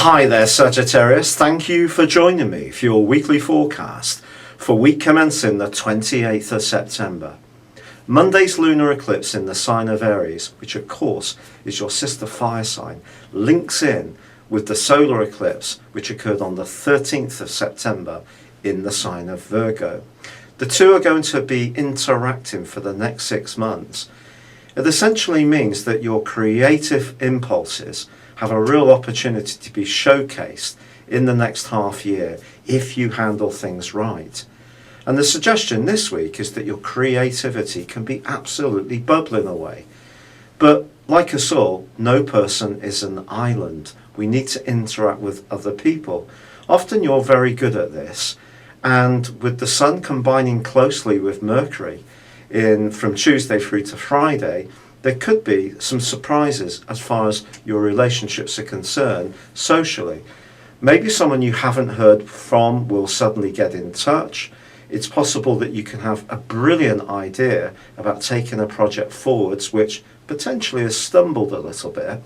Hi there, Sagittarius. Thank you for joining me for your weekly forecast for week commencing the 28th of September. Monday's lunar eclipse in the sign of Aries, which of course is your sister fire sign, links in with the solar eclipse which occurred on the 13th of September in the sign of Virgo. The two are going to be interacting for the next 6 months. It essentially means that your creative impulses have a real opportunity to be showcased in the next half year if you handle things right. And the suggestion this week is that your creativity can be absolutely bubbling away. But like us all, no person is an island. We need to interact with other people. Often you're very good at this, and with the sun combining closely with Mercury from Tuesday through to Friday, there could be some surprises as far as your relationships are concerned socially. Maybe someone you haven't heard from will suddenly get in touch. It's possible that you can have a brilliant idea about taking a project forwards which potentially has stumbled a little bit.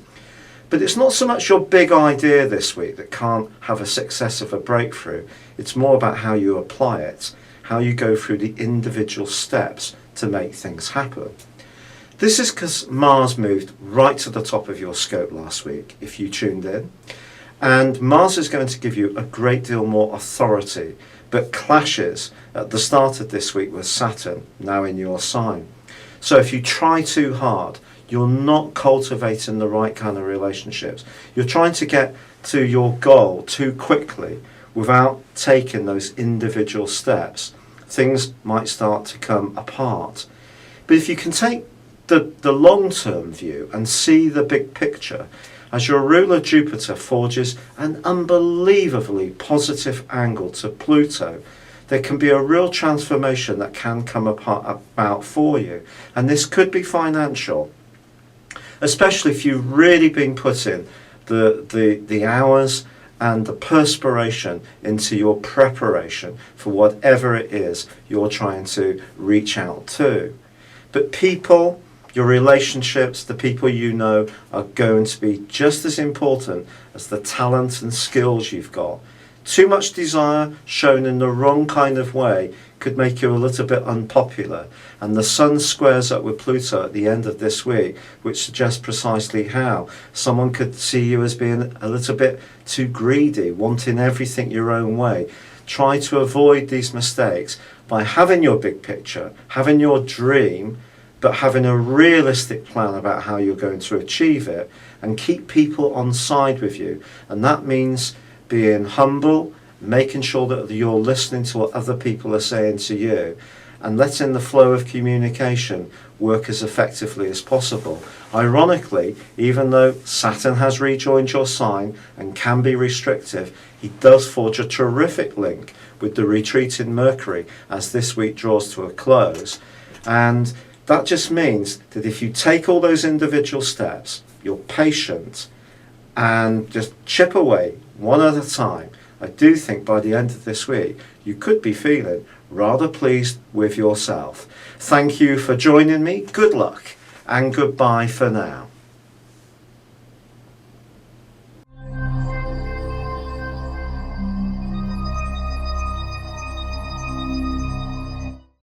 But it's not so much your big idea this week that can't have a success of a breakthrough. It's more about how you apply it, how you go through the individual steps to make things happen. This is because Mars moved right to the top of your scope last week, if you tuned in. And Mars is going to give you a great deal more authority, but clashes at the start of this week with Saturn, now in your sign. So if you try too hard, you're not cultivating the right kind of relationships. You're trying to get to your goal too quickly without taking those individual steps. Things might start to come apart. But if you can take the long-term view and see the big picture, as your ruler Jupiter forges an unbelievably positive angle to Pluto, there can be a real transformation that can come about for you. And this could be financial, especially if you've really been putting the hours and the perspiration into your preparation for whatever it is you're trying to reach out to. But people, your relationships, the people you know, are going to be just as important as the talent and skills you've got. Too much desire shown in the wrong kind of way could make you a little bit unpopular. And the sun squares up with Pluto at the end of this week, which suggests precisely how. Someone could see you as being a little bit too greedy, wanting everything your own way. Try to avoid these mistakes by having your big picture, having your dream, but having a realistic plan about how you're going to achieve it, and keep people on side with you. And that means being humble, making sure that you're listening to what other people are saying to you, and letting the flow of communication work as effectively as possible. Ironically, even though Saturn has rejoined your sign and can be restrictive, he does forge a terrific link with the retreating Mercury as this week draws to a close. And that just means that if you take all those individual steps, you're patient, and just chip away one at a time, I do think by the end of this week, you could be feeling rather pleased with yourself. Thank you for joining me. Good luck and goodbye for now.